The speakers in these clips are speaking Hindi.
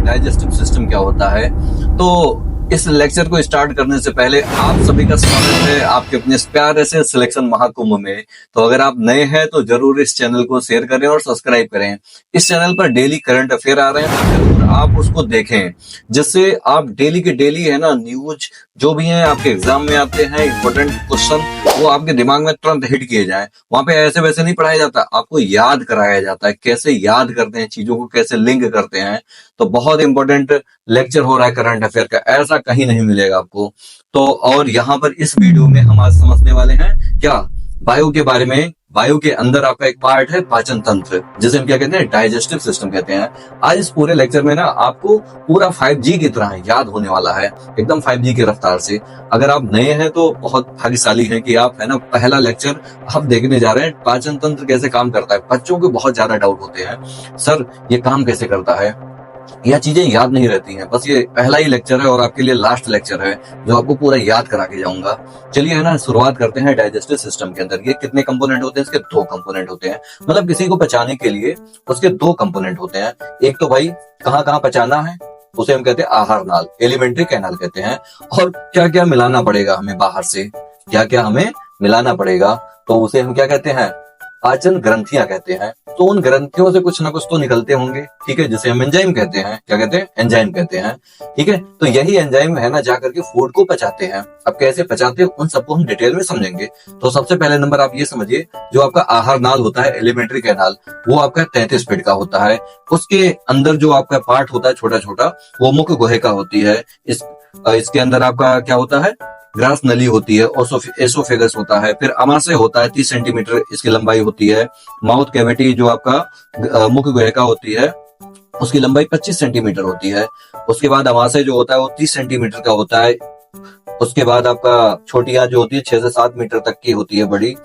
डाइजेस्टिव सिस्टम क्या होता है। तो इस लेक्चर को स्टार्ट करने से पहले आप सभी का स्वागत है आपके अपने प्यारे से सिलेक्शन महाकुंभ में। तो अगर आप नए हैं तो जरूर इस चैनल को शेयर करें और सब्सक्राइब करें। इस चैनल पर डेली करंट अफेयर आ रहे हैं तो जरूर आप उसको देखें, जिससे आप डेली के डेली है ना न्यूज जो भी है आपके एग्जाम में आते हैं इंपॉर्टेंट क्वेश्चन, वो आपके दिमाग में तुरंत हिट किए जाए। वहां पे ऐसे वैसे नहीं पढ़ाया जाता, आपको याद कराया जाता है, कैसे याद करते हैं चीजों को, कैसे लिंक करते हैं। तो बहुत इंपॉर्टेंट लेक्चर हो रहा है करंट अफेयर का, ऐसा कहीं नहीं मिलेगा आपको। तो और यहाँ पर इस वीडियो में हम आज समझने वाले हैं क्या, वायु के बारे में। वायु के अंदर आपका एक पार्ट है पाचन तंत्र, जिसे हम क्या कहते हैं, डाइजेस्टिव सिस्टम कहते हैं। आज इस पूरे लेक्चर में ना आपको पूरा 5G की तरह याद होने वाला है, एकदम 5G की रफ्तार से। अगर आप नए हैं तो बहुत भाग्यशाली हैं कि आप है ना पहला लेक्चर आप देखने जा रहे हैं। पाचन तंत्र कैसे काम करता है, बच्चों को बहुत ज्यादा डाउट होते हैं, सर ये काम कैसे करता है, यह चीजें याद नहीं रहती हैं। बस ये पहला ही लेक्चर है और आपके लिए लास्ट लेक्चर है जो आपको पूरा याद करा के जाऊंगा। चलिए है ना शुरुआत करते हैं डाइजेस्टिव सिस्टम के अंदर। ये कितने कंपोनेंट होते हैं, इसके 2 कंपोनेंट होते हैं। मतलब किसी को पचाने के लिए उसके 2 कंपोनेंट होते हैं। एक तो भाई कहाँ कहाँ पचाना है, उसे हम कहते हैं आहार नाल, एलिमेंट्री कैनाल कहते हैं। और क्या क्या मिलाना पड़ेगा हमें बाहर से, क्या क्या हमें मिलाना पड़ेगा, तो उसे हम क्या कहते हैं, पाचन ग्रंथियां कहते हैं। तो उन ग्रंथियों से कुछ ना कुछ तो निकलते होंगे, ठीक है, जिसे हम एंजाइम कहते हैं। क्या कहते हैं, एंजाइम कहते हैं, ठीक है। तो यही एंजाइम है ना जाकर के फूड को पचाते हैं। अब कैसे पचाते हैं उन सबको हम डिटेल में समझेंगे। तो सबसे पहले नंबर आप ये समझिए, जो आपका आहार नाल होता है, एलिमेंट्री कैनाल, वो आपका 33 फीट का होता है। उसके अंदर जो आपका पार्ट होता है छोटा छोटा, वो मुख्य गुहिका होती है। इसके अंदर आपका क्या होता है, ग्रास नली होती है, एसोफेगस होता है, फिर अमाशय होता है, 30 सेंटीमीटर इसकी लंबाई होती है। माउथ कैविटी जो आपका मुख्य गुहिका होती है, उसकी लंबाई 25 सेंटीमीटर होती है। उसके बाद अमाशय जो होता है वो 30 सेंटीमीटर का होता है। उसके बाद आपका छोटी आंत जो होती है 6 से 7 मीटर तक की होती है, बड़ी।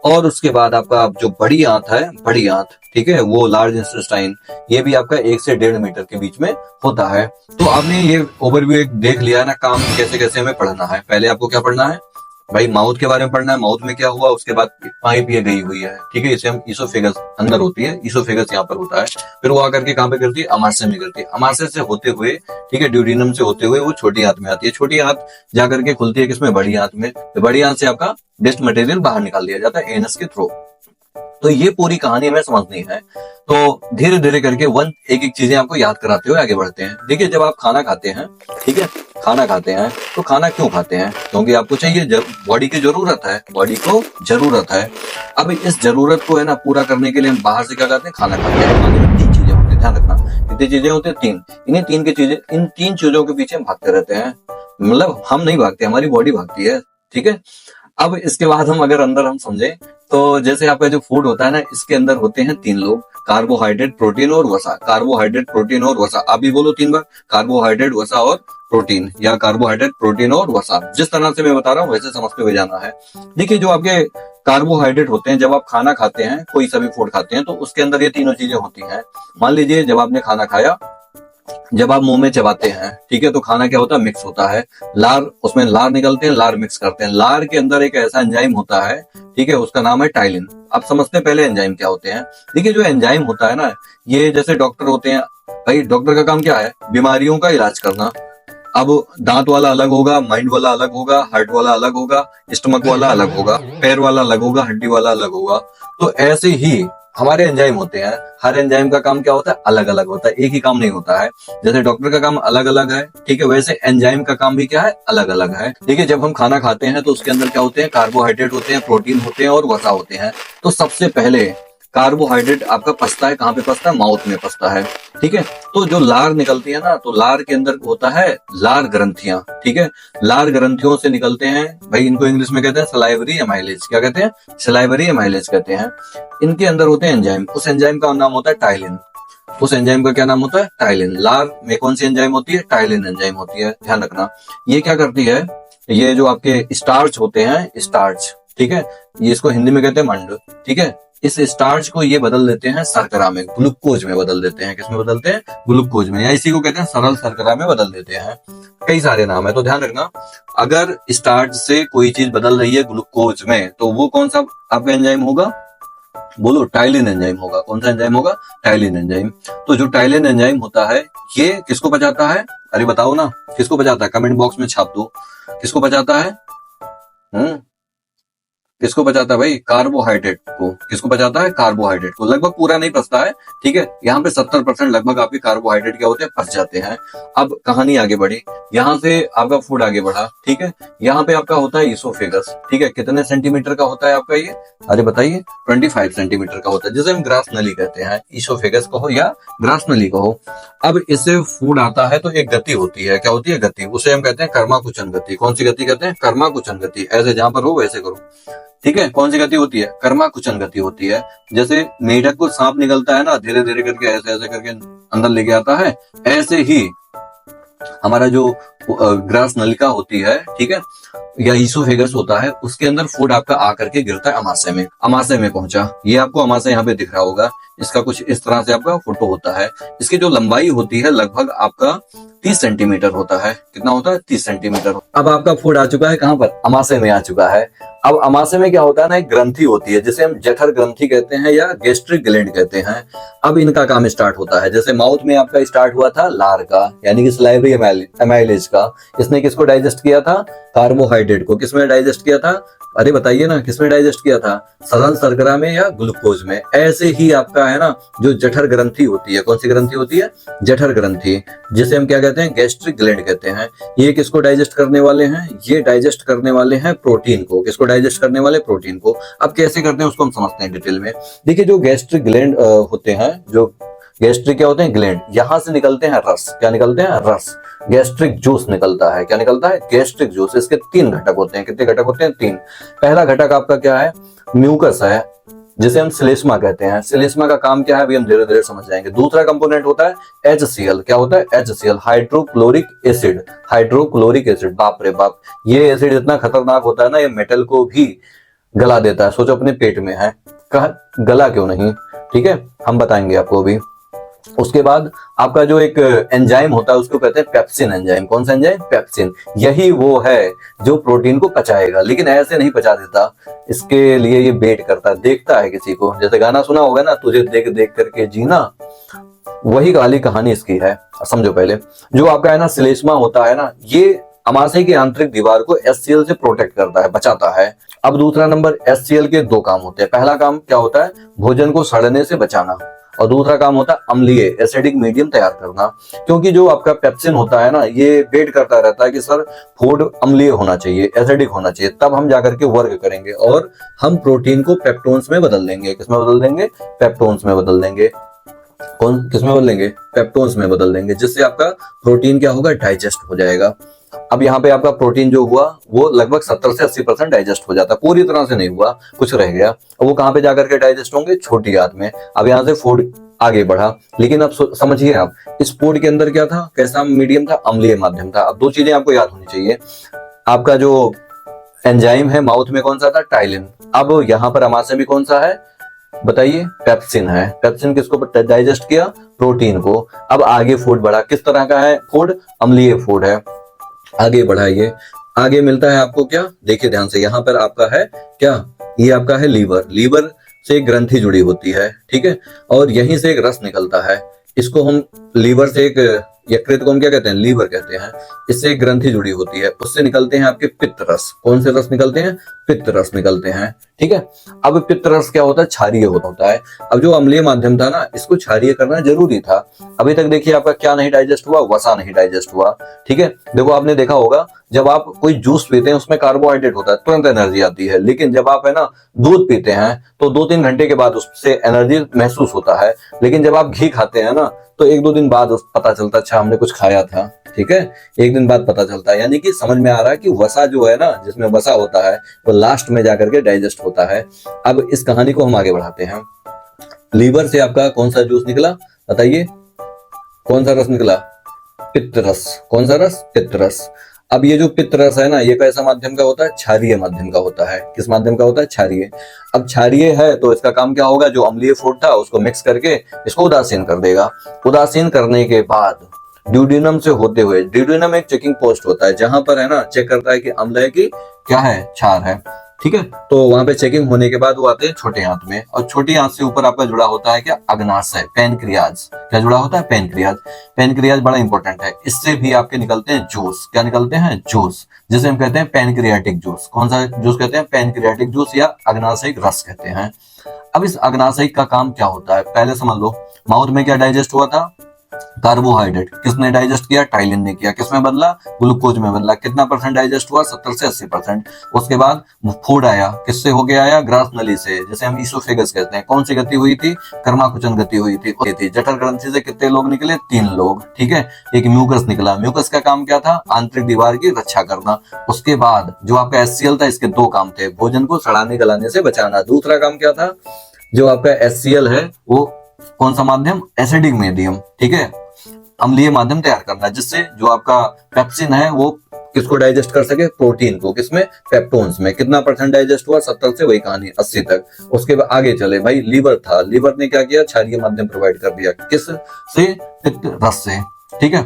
और उसके बाद आपका जो बड़ी आंत है, बड़ी आंत, ठीक है, वो लार्ज इंटेस्टाइन, ये भी आपका 1 से 1.5 मीटर के बीच में होता है। तो आपने ये ओवरव्यू एक देख लिया ना, काम कैसे कैसे हमें पढ़ना है। पहले आपको क्या पढ़ना है भाई, माउथ के बारे में पढ़ना है, माउथ में क्या हुआ, उसके बाद पाइप ये गई हुई है, ठीक है, इसे हम ईसोफेगस अंदर होती है, ईसोफेगस यहाँ पर होता है। फिर वो आकर के कहाँ पे करती है, अमाशय में करती है। अमाशय से होते हुए, ठीक है, ड्यूडेनम से होते हुए वो छोटी आंत में आती है। छोटी आंत जाकर के खुलती है किसमें, बड़ी आंत में। तो बड़ी आंत से आपका वेस्ट मटेरियल बाहर निकाल दिया जाता है एनस के थ्रू। तो ये पूरी कहानी हमें समझनी है। तो धीरे धीरे करके एक एक चीजें आपको याद कराते हुए आगे बढ़ते हैं। देखिए, जब आप खाना खाते हैं, ठीक है, खाना खाते हैं तो खाना क्यों खाते हैं, क्योंकि आपको चाहिए, जब बॉडी की जरूरत है, बॉडी को जरूरत है। अब इस जरूरत को है ना पूरा करने के लिए हम बाहर से क्या करते हैं, खाना खाते हैं। खाने में 3 चीजें होती है, ध्यान रखना, कितनी चीजें होती है, 3। इन 3 चीजों के पीछे हम भागते रहते हैं। मतलब हम नहीं भागते, हमारी बॉडी भागती है, ठीक है। अब इसके बाद हम अगर अंदर हम समझे तो जैसे आपका जो फूड होता है ना, इसके अंदर होते हैं 3 लोग, कार्बोहाइड्रेट, प्रोटीन और वसा। कार्बोहाइड्रेट, प्रोटीन और वसा, आप भी बोलो 3 बार, कार्बोहाइड्रेट, वसा और प्रोटीन, या कार्बोहाइड्रेट, प्रोटीन और वसा। जिस तरह से मैं बता रहा हूँ वैसे समझते हुए जाना है। देखिए, जो आपके कार्बोहाइड्रेट होते हैं, जब आप खाना खाते हैं, कोई सा भी फूड खाते हैं, तो उसके अंदर ये तीनों चीजें होती हैं। मान लीजिए जब आपने खाना खाया, जब आप मुंह में चबाते हैं, ठीक है, तो खाना क्या होता है, मिक्स होता है। लार, उसमें लार निकलते हैं, लार मिक्स करते हैं। लार के अंदर एक ऐसा एंजाइम होता है, ठीक है, उसका नाम है टाइलिन। आप समझते हैं पहले एंजाइम क्या होते हैं। देखिए, जो एंजाइम होता है ना, ये जैसे डॉक्टर होते हैं भाई, डॉक्टर का काम क्या है, बीमारियों का इलाज करना। अब दांत वाला अलग होगा, माइंड वाला अलग होगा, हार्ट वाला अलग होगा, स्टमक वाला अलग होगा, पैर वाला अलग होगा, हड्डी वाला अलग होगा। तो ऐसे ही हमारे एंजाइम होते हैं। हर एंजाइम का काम क्या होता है, अलग अलग होता है, एक ही काम नहीं होता है। जैसे डॉक्टर का काम अलग अलग है, ठीक है, वैसे एंजाइम का काम भी क्या है, अलग अलग है। देखिए, जब हम खाना खाते हैं तो उसके अंदर क्या होते हैं, कार्बोहाइड्रेट होते हैं, प्रोटीन होते हैं और वसा होते हैं। तो सबसे पहले कार्बोहाइड्रेट आपका पचता है, कहाँ पे पचता है, माउथ में पचता है, ठीक है। तो जो लार निकलती है ना, तो लार के अंदर होता है लार ग्रंथियां, ठीक है। लार ग्रंथियों से निकलते हैं भाई, इनको इंग्लिश में कहते हैं सलाइवरी एमाइलेज। क्या कहते हैं, सलाइवरी एमाइलेज कहते हैं। इनके अंदर होते हैं एंजाइम, उस एंजाइम का नाम होता है टाइलिन। उस एंजाइम का क्या नाम होता है, टाइलिन। लार में कौन सी एंजाइम होती है, टाइलिन एंजाइम होती है, ध्यान रखना। ये क्या करती है, ये जो आपके स्टार्च होते हैं, स्टार्च, ठीक है, ये इसको हिंदी में कहते हैं मंड, ठीक है। इस स्टार्च को ये बदल देते हैं शर्करा में, ग्लूकोज में बदल देते हैं। किसमें बदलते हैं, ग्लूकोज में, या इसी को कहते हैं सरल शर्करा में बदल देते हैं। कई सारे नाम है, तो ध्यान रखना, अगर स्टार्च से कोई चीज बदल रही है ग्लूकोज में, तो वो कौन सा आपका एंजाइम होगा, बोलो, टाइलिन एंजाइम होगा। कौन सा एंजाइम होगा? Ptyalin enzyme. तो जो टाइलिन एंजाइम होता है ये किसको पचाता है? अरे बताओ ना, किसको पचाता है? कमेंट बॉक्स में छाप दो, किसको पचाता है? किसको बचाता है भाई? कार्बोहाइड्रेट को। किसको बचाता है? कार्बोहाइड्रेट को। लगभग पूरा नहीं पचता है, ठीक है। यहाँ पे 70% लगभग आपके कार्बोहाइड्रेट क्या होते हैं? पच जाते हैं। अब कहानी आगे बढ़ी, यहाँ से आपका फूड आगे बढ़ा, ठीक है। यहाँ पे आपका होता है इसोफेगस, ठीक है। कितने सेंटीमीटर का होता है आपका ये? अरे बताइए। 25 सेंटीमीटर का होता है, जिसे हम ग्रास नली कहते हैं। इसोफेगस कहो या ग्रास नली कहो। अब इससे फूड आता है तो एक गति होती है। क्या होती है? गति। उसे हम कहते हैं कर्माकुचन गति। कौन सी गति कहते हैं? कर्माकुचन गति। ऐसे जहां पर हो वैसे करो, ठीक है। कौन सी गति होती है? कर्माकुचन गति होती है। जैसे मेढक को सांप निकलता है ना, धीरे धीरे करके ऐसे ऐसे करके अंदर लेके आता है, ऐसे ही हमारा जो ग्रास नलिका होती है, ठीक है, या ईसोफेगस होता है, उसके अंदर फूड आपका आकर के गिरता है अमाशय में। अमाशय में पहुंचा, ये आपको अमाशय यहाँ पे दिख रहा होगा। इसका कुछ इस तरह से आपका फोटो होता है। इसकी जो लंबाई होती है लगभग आपका 30 सेंटीमीटर होता है। कितना होता है? 30 सेंटीमीटर। अब आपका फूड आ चुका है कहां पर? अमाशय में आ चुका है। अब अमाशय में क्या होता है ना, एक ग्रंथि होती है जिसे हम जठर ग्रंथि कहते हैं या गैस्ट्रिक ग्लैंड कहते हैं। अब इनका काम स्टार्ट होता है। जैसे माउथ में आपका स्टार्ट हुआ था लार का, यानी कि सलाइवरी एमाइलेज का। इसने किसको डाइजेस्ट किया था? कार्बोहाइड्रेट को। किसमें डाइजेस्ट किया था? अरे बताइए ना, किसमें डाइजेस्ट किया था? सघन शर्करा में या ग्लूकोज में। ऐसे ही आपका है ना जो जठर ग्रंथि होती है, कौन सी ग्रंथि होती है? जठर ग्रंथि, जिसे हम क्या कहते हैं? गैस्ट्रिक ग्लैंड कहते हैं। ये किसको डाइजेस्ट करने वाले हैं? ये डाइजेस्ट करने वाले हैं प्रोटीन को। किसको डाइजेस्ट करने वाले? प्रोटीन को। अब कैसे करते हैं उसको हम समझते हैं डिटेल में। देखिए, जो गैस्ट्रिक ग्लैंड होते हैं, जो गैस्ट्रिक क्या होते हैं? ग्लैंड, यहां से निकलते हैं रस। क्या निकलते हैं? रस। गैस्ट्रिक जूस निकलता है। क्या निकलता है? Gastric juice. इसके 3 घटक होते हैं। कितने घटक होते हैं? 3। पहला घटक आपका क्या है? म्यूकस है, जिसे हम श्लेष्मा कहते हैं। श्लेष्मा का काम क्या है अभी हम धीरे धीरे समझ जाएंगे। दूसरा कंपोनेंट होता है HCl। क्या होता है? HCl, hydrochloric acid. Hydrochloric acid, बाप रे बाप, ये एसिड इतना खतरनाक होता है ना, ये मेटल को भी गला देता है। सोचो अपने पेट में है, गला क्यों नहीं, ठीक है, हम बताएंगे आपको अभी। उसके बाद आपका जो एक एंजाइम होता है उसको कहते हैं पेप्सिन एंजाइम। कौन सा एंजाइम? पेप्सिन। यही वो है जो प्रोटीन को पचाएगा, लेकिन ऐसे नहीं पचा देता। इसके लिए ये वेट करता है, देखता है किसी को। जैसे गाना सुना होगा ना, तुझे देख देख करके जीना, वही वाली कहानी इसकी है। समझो पहले, जो आपका है ना श्लेष्मा होता है ना, ये अमाशय की आंतरिक दीवार को HCl से प्रोटेक्ट करता है, बचाता है। अब दूसरा नंबर, HCl के 2 काम होते हैं। पहला काम क्या होता है? भोजन को सड़ने से बचाना। और दूसरा काम होता है अम्लीय एसिडिक मीडियम तैयार करना। क्योंकि जो आपका पेप्सिन होता है ना, ये वेट करता रहता है कि सर फूड अम्लीय होना चाहिए, एसिडिक होना चाहिए, तब हम जाकर के वर्क करेंगे और हम प्रोटीन को पेप्टोन्स में बदल देंगे। किसमें बदल देंगे? पेप्टोन्स में बदल देंगे। कौन किसमें बदल देंगे? पेप्टोन्स में बदल देंगे, जिससे आपका प्रोटीन क्या होगा? डाइजेस्ट हो जाएगा। अब यहाँ पे आपका प्रोटीन जो हुआ वो लगभग 70 से 80% डाइजेस्ट हो जाता है। पूरी तरह से नहीं हुआ, कुछ रह गया। वो कहाँ पे जाकर के डाइजेस्ट होंगे? छोटी आंत में। अब यहाँ से फूड आगे बढ़ा, लेकिन अब समझिए आप, इस फूड के अंदर क्या था? कैसा मीडियम था? अम्लीय माध्यम था। अब 2 चीजें आपको याद होनी चाहिए। आपका जो एंजाइम है माउथ में कौन सा था? टाइलिन। अब यहाँ पर अमाशय में कौन सा है? बताइए, पेप्सिन है। पेप्सिन किसको डाइजेस्ट किया? प्रोटीन को। अब आगे फूड बढ़ा, किस तरह का है फूड? अम्लीय फूड है। आगे बढ़ाइए, आगे मिलता है आपको क्या? देखिए ध्यान से, यहाँ पर आपका है क्या? ये आपका है लीवर। लीवर से एक ग्रंथि जुड़ी होती है, ठीक है, और यहीं से एक रस निकलता है। इसको हम लीवर से एक यकृत को हम क्या कहते हैं? लीवर कहते हैं। इससे एक ग्रंथि जुड़ी होती है, उससे निकलते हैं आपके पित्त रस। कौन से रस निकलते हैं? पित्त रस निकलते हैं, ठीक है। अब पित्त रस क्या होता है? क्षारीय होता है। अब जो अम्लीय माध्यम था ना, इसको क्षारीय करना जरूरी था। अभी तक देखिए आपका क्या नहीं डाइजेस्ट हुआ? वसा नहीं डाइजेस्ट हुआ, ठीक है। देखो आपने देखा होगा, जब आप कोई जूस पीते हैं उसमें कार्बोहाइड्रेट होता है, तुरंत एनर्जी आती है। लेकिन जब आप है ना दूध पीते हैं तो 2-3 घंटे के बाद उससे एनर्जी महसूस होता है। लेकिन जब आप घी खाते हैं ना, तो 1-2 दिन बाद पता चलता अच्छा हमने कुछ खाया था, ठीक है, 1 दिन बाद पता चलता है। यानी कि समझ में आ रहा है कि वसा जो है ना, जिसमें वसा होता है, वो लास्ट में जाकर के डाइजेस्ट होता है। अब इस कहानी को हम आगे बढ़ाते हैं। लीवर से आपका कौन सा जूस निकला? बताइए, कौन सा रस निकला? पित्त रस। कौन सा रस? पित्त रस। अब ये जो पित्त रस है ना, ये कैसा माध्यम का होता है? क्षारीय माध्यम का होता है। किस माध्यम का होता है? क्षारीय। अब क्षारीय है तो इसका काम क्या होगा? जो अम्लीय फूड था उसको मिक्स करके इसको उदासीन कर देगा। उदासीन करने के बाद ड्यूडेनम से होते हुए, ड्यूडेनम एक चेकिंग पोस्ट होता है जहां पर है ना चेक करता है कि अम्ल है कि क्या है? क्षार है। ठीक है। तो वहां पे चेकिंग होने के बाद वो आते हैं छोटे आंत में, और छोटी आंत से ऊपर आपका जुड़ा होता है क्या, अग्नाशय, पैनक्रियाज। क्या जुड़ा होता है, पैनक्रियाज। पैनक्रियाज बड़ा इंपॉर्टेंट है, इससे भी आपके निकलते हैं जूस। क्या निकलते हैं, जूस, जिसे हम कहते हैं पैनक्रियाटिक जूस। कौन सा जूस कहते हैं, पैनक्रियाटिक जूस या अग्नाशयिक रस कहते हैं। अब इस अग्नाशयिक का काम क्या होता है, पहले समझ लो। माउथ में क्या डाइजेस्ट हुआ था, कार्बोहाइड्रेट। किसने डाइजेस्ट किया, टाइलिन ने किया। किसमें बदला, ग्लूकोज में बदला। कितना परसेंट डाइजेस्ट हुआ, 70 से 80%। उसके बाद फूड आया, किससे होके आया, ग्रास नली से, जिसे हम ईसोफेगस कहते हैं। कौन सी गति हुई थी, कर्माकुचन गति हुई थी। जठर ग्रंथि से कितने लोग निकले, 3 लोग, ठीक है। एक म्यूकस निकला। म्यूकस का काम क्या था, आंतरिक दीवार की रक्षा करना। उसके बाद जो आपका HCl था, इसके 2 काम थे, भोजन को सड़ाने गलाने से बचाना। दूसरा काम क्या था, जो आपका HCl है वो कौन सा माध्यम, एसिडिक मीडियम, ठीक है, अम्लीय माध्यम तैयार करना, जिससे जो आपका पेप्सिन है वो किसको डाइजेस्ट कर सके, प्रोटीन को। किसमें, पेप्टोन्स में। कितना परसेंट डाइजेस्ट हुआ, 70 से, वही कहानी 80 तक। उसके बाद आगे चले भाई, लीवर था। लीवर ने क्या किया, क्षारीय माध्यम प्रोवाइड कर दिया। किस से, पित्त रस से, ठीक है।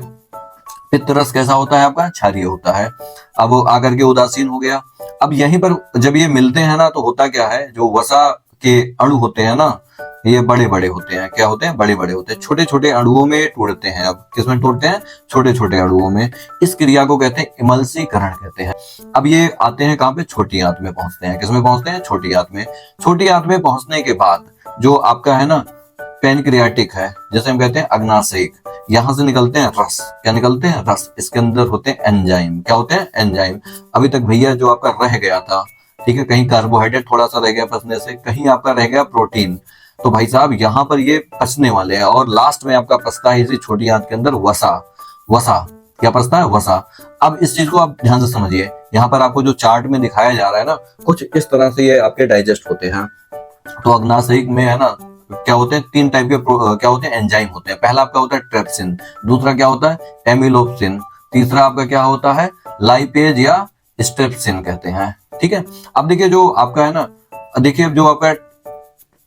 पित्त रस कैसा होता है आपका, क्षारीय होता है। अब वो आकर के उदासीन हो गया। अब यहीं पर जब ये मिलते हैं ना, तो होता क्या है, जो वसा के अणु होते हैं ना, ये बड़े बड़े होते हैं। क्या होते हैं, बड़े बड़े होते हैं। छोटे छोटे अणुओं में टूटते हैं। अब किसमें टूटते हैं, छोटे छोटे अणुओं में। इस क्रिया को कहते हैं इमल्सीकरण कहते हैं। अब ये आते हैं कहाँ पे, छोटी आंत में पहुंचते हैं। किसमें पहुंचते हैं, छोटी आंत में। छोटी आंत में पहुंचने के बाद जो आपका है ना पैनक्रियाटिक है, जैसे हम कहते हैं अग्नाशयिक, यहां से निकलते हैं रस। क्या निकलते हैं, रस। इसके अंदर होते हैं एंजाइम। क्या होते हैं, एंजाइम। अभी तक भैया जो आपका रह गया था, ठीक है, कहीं कार्बोहाइड्रेट थोड़ा सा रह गया पचने से, कहीं आपका रह गया प्रोटीन। तो भाई साहब यहाँ पर ये पचने वाले हैं, और लास्ट में आपका पचता है इसी छोटी आंत के अंदर वसा। वसा क्या पचता है, वसा। अब इस चीज को आप ध्यान से समझिए। यहाँ पर आपको जो चार्ट में दिखाया जा रहा है ना, कुछ इस तरह से ये आपके डाइजेस्ट होते हैं। तो अग्नाशयिक में है ना, क्या होते हैं, 3 टाइप के क्या होते हैं, एंजाइम होते हैं। पहला आपका होता है ट्रिप्सिन, दूसरा क्या होता है, एमिलोप्सिन, तीसरा आपका क्या होता है, लाइपेज या स्ट्रिप्सिन कहते हैं, ठीक है। अब देखिए जो आपका है ना, देखिए जो आपका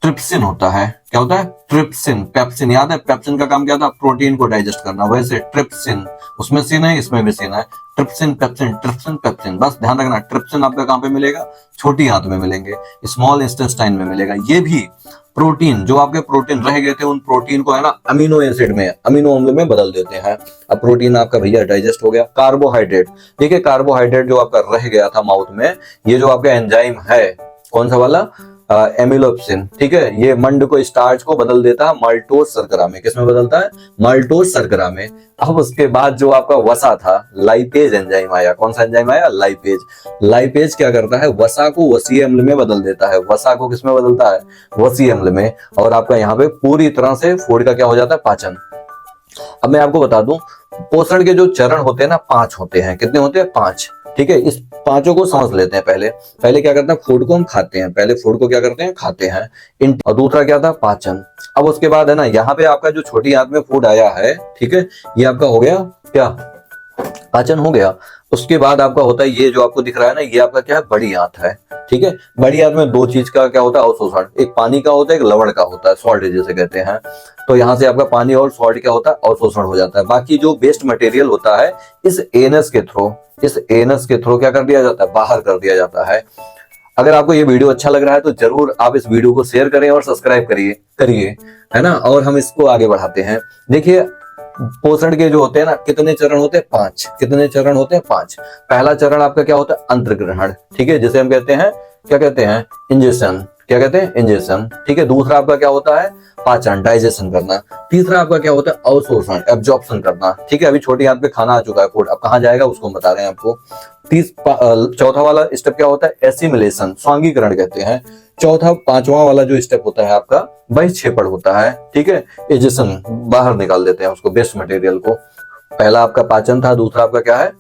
ट्रिप्सिन होता है, क्या होता है, ट्रिप्सिन। पेप्सिन याद है, पेप्सिन का काम क्या था, प्रोटीन को डाइजेस्ट करना। वैसे ट्रिप्सिन, उसमें सिन है, इसमें भी सिन है। ट्रिप्सिन पेप्सिन, ट्रिप्सिन पेप्सिन, बस ध्यान रखना। ट्रिप्सिन आपका कहां पे मिलेगा, छोटी आंत में मिलेंगे, स्मॉल इंटेस्टाइन में मिलेगा। ये भी प्रोटीन, जो आपके प्रोटीन रह गए थे, उन प्रोटीन को है ना अमीनो एसिड में, अमीनो अम्ल में बदल देते हैं। अब प्रोटीन आपका भैया डाइजेस्ट हो गया। कार्बोहाइड्रेट, देखिए कार्बोहाइड्रेट जो आपका रह गया था माउथ में, ये जो आपका एंजाइम है, कौन सा वाला, एमिलोप्सिन, ठीक है, ये मंड को, स्टार्च को बदल देता है माल्टोज शर्करा में। किसमें बदलता है, माल्टोज शर्करा में। अब उसके बाद जो आपका वसा था, लाइपेज एंजाइम आया। कौन सा एंजाइम आया, लाइपेज। लाइपेज क्या करता है, वसा को वसीय अम्ल में बदल देता है। वसा को किसमें बदलता है, वसीय अम्ल में। और आपका यहाँ पे पूरी तरह से फूड का क्या हो जाता है, पाचन। अब मैं आपको बता दूं, पोषण के जो चरण होते हैं ना, 5 होते हैं। कितने होते हैं, 5, ठीक है। इस 5 को समझ लेते हैं। पहले क्या करते हैं, फूड को हम खाते हैं। पहले फूड को क्या करते हैं, खाते हैं। और दूसरा क्या था, पाचन। अब उसके बाद है ना, यहाँ पे आपका जो छोटी आंत में फूड आया है, ठीक है, ये आपका हो गया क्या, पाचन हो गया। उसके बाद आपका होता है ये जो आपको दिख रहा है ना, ये आपका क्या है, बड़ी आंत है, ठीक है। बड़ी आंत में 2 चीज का क्या होता है, अवशोषण। एक पानी का होता है, एक लवण का होता है, सॉल्ट जिसे कहते हैं। तो यहाँ से आपका पानी और सॉल्ट क्या होता है, अवशोषण हो जाता है। बाकी जो वेस्ट मटेरियल होता है, इस एनस के थ्रू क्या कर दिया जाता है, बाहर कर दिया जाता है। अगर आपको ये वीडियो अच्छा लग रहा है तो जरूर आप इस वीडियो को शेयर करें और सब्सक्राइब करिए, है ना। और हम इसको आगे बढ़ाते हैं। देखिए पोषण के जो होते हैं ना, कितने चरण होते हैं, 5। कितने चरण होते हैं, 5। पहला चरण आपका क्या होता है, अंतर्ग्रहण, ठीक है, जिसे हम कहते हैं, क्या कहते हैं, इंजेक्शन। क्या कहते हैं, इंजेक्शन, ठीक है। दूसरा आपका क्या होता है, पाचन, डाइजेशन करना। तीसरा आपका क्या होता है, अवशोषण, एब्जॉर्प्शन करना, ठीक है। अभी छोटी आंत पे खाना आ चुका है फूड, अब कहाँ जाएगा उसको बता रहे हैं आपको। चौथा वाला स्टेप क्या होता है, एसिमिलेशन, स्वांगीकरण कहते हैं। चौथा 5वां वाला जो स्टेप होता है आपका, बहिक्षेपण होता है, ठीक है, एजेशन, बाहर निकाल देते हैं उसको, वेस्ट मटेरियल को। पहला आपका पाचन था, दूसरा आपका क्या है,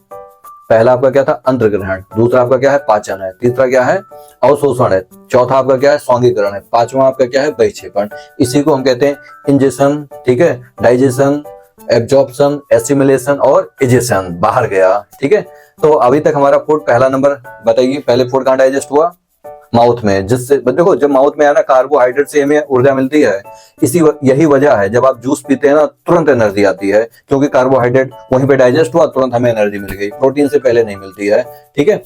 पहला आपका क्या था, अंतर्ग्रहण, दूसरा आपका क्या है, पाचन है, तीसरा क्या है, अवशोषण है, चौथा आपका क्या है, स्वांगीकरण है, 5वां आपका क्या है, बहिक्षेपण। इसी को हम कहते हैं इंजेक्शन, ठीक है, डाइजेशन, एब्जॉर्प्शन, एसिमिलेशन और एजेशन, बाहर गया, ठीक है। तो अभी तक हमारा फूड, पहला नंबर बताइए, पहले फूड कहाँ डाइजेस्ट हुआ, माउथ में। जिससे देखो, जब माउथ में है ना, कार्बोहाइड्रेट से हमें ऊर्जा मिलती है। यही वजह है, जब आप जूस पीते हैं ना, तुरंत एनर्जी आती है, क्योंकि कार्बोहाइड्रेट वहीं पे डाइजेस्ट हुआ, तुरंत हमें एनर्जी मिल गई। प्रोटीन से पहले नहीं मिलती है, ठीक है।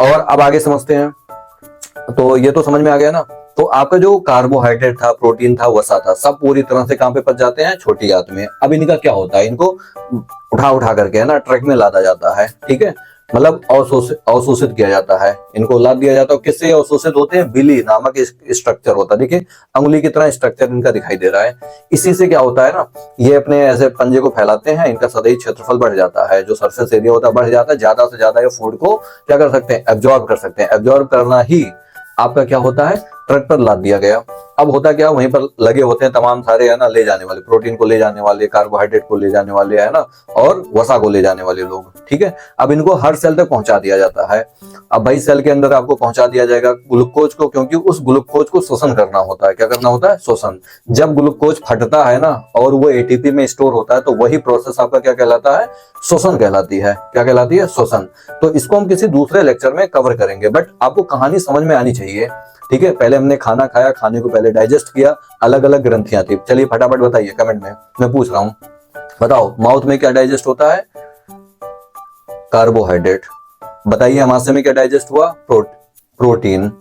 और अब आगे समझते हैं। तो ये तो समझ में आ गया ना। तो आपका जो कार्बोहाइड्रेट था, प्रोटीन था, वसा था, सब पूरी तरह से कहां पे पच जाते हैं, छोटी आंत में। अब इनका क्या होता है, इनको उठा उठा करके है ना ट्रक में लादा जाता है, ठीक है, मतलब अवशोषित किया जाता है, इनको लाद दिया जाता है। किससे अवशोषित होते हैं, बिली नामक स्ट्रक्चर होता है, देखिए अंगुली की तरह स्ट्रक्चर इनका दिखाई दे रहा है। इसी से क्या होता है ना, ये अपने ऐसे पंजे को फैलाते हैं, इनका सतही क्षेत्रफल बढ़ जाता है, जो सरफेस एरिया होता है बढ़ जाता है, ज्यादा से ज्यादा ये फूड को क्या कर सकते हैं, एब्जॉर्ब कर सकते हैं। एब्जॉर्ब करना ही आपका क्या होता है, ट्रक पर लाद दिया गया। अब होता क्या, वहीं पर लगे होते हैं तमाम सारे है ना ले जाने वाले, प्रोटीन को ले जाने वाले, कार्बोहाइड्रेट को ले जाने वाले है ना, और वसा को ले जाने वाले लोग, ठीक है। अब इनको हर सेल तक पहुंचा दिया जाता है। अब भाई सेल के अंदर आपको पहुंचा दिया जाएगा ग्लूकोज को, क्योंकि उस ग्लूकोज को शोषण करना होता है। क्या करना होता है, शोषण। जब ग्लूकोज फटता है ना और वो एटीपी में स्टोर होता है, तो वही प्रोसेस आपका क्या कहलाता है, शोषण कहलाती है। क्या कहलाती है, शोषण। तो इसको हम किसी दूसरे लेक्चर में कवर करेंगे, बट आपको कहानी समझ में आनी चाहिए, ठीक है। पहले हमने खाना खाया, खाने को पहले डाइजेस्ट किया, अलग अलग ग्रंथियां थी। चलिए फटाफट बताइए कमेंट में, मैं पूछ रहा हूं, बताओ माउथ में क्या डाइजेस्ट होता है, कार्बोहाइड्रेट। बताइए अमाशय में क्या डाइजेस्ट हुआ, प्रोटीन।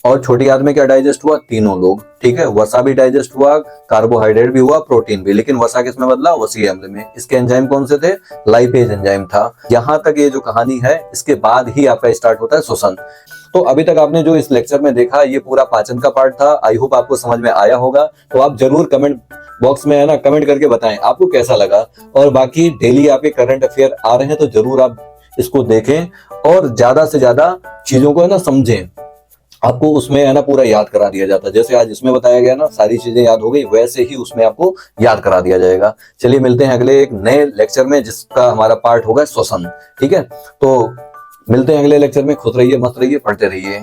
और छोटी आंत में क्या डाइजेस्ट हुआ, तीनों लोग, ठीक है। वसा भी डाइजेस्ट हुआ, कार्बोहाइड्रेट भी हुआ, प्रोटीन भी, लेकिन वसा किस में बदला, वसीय अम्ल में। इसके एंजाइम कौन से थे, लाइपेज एंजाइम था। यहां तक ये जो कहानी है, इसके बाद ही आपका स्टार्ट होता है शोषण। तो अभी तक आपने जो इस लेक्चर में देखा, ये पूरा पाचन का पार्ट था। आई होप आपको समझ में आया होगा। तो आप जरूर कमेंट बॉक्स में है ना कमेंट करके बताएं आपको कैसा लगा। और बाकी डेली आपके करंट अफेयर आ रहे हैं, तो जरूर आप इसको देखें और ज्यादा से ज्यादा चीजों को है ना समझें। आपको उसमें है ना पूरा याद करा दिया जाता है, जैसे आज इसमें बताया गया ना, सारी चीजें याद हो गई, वैसे ही उसमें आपको याद करा दिया जाएगा। चलिए मिलते हैं अगले एक नए लेक्चर में, जिसका हमारा पार्ट होगा श्वसन, ठीक है। तो मिलते हैं अगले लेक्चर में। खुश रहिए, मस्त रहिए, पढ़ते रहिए।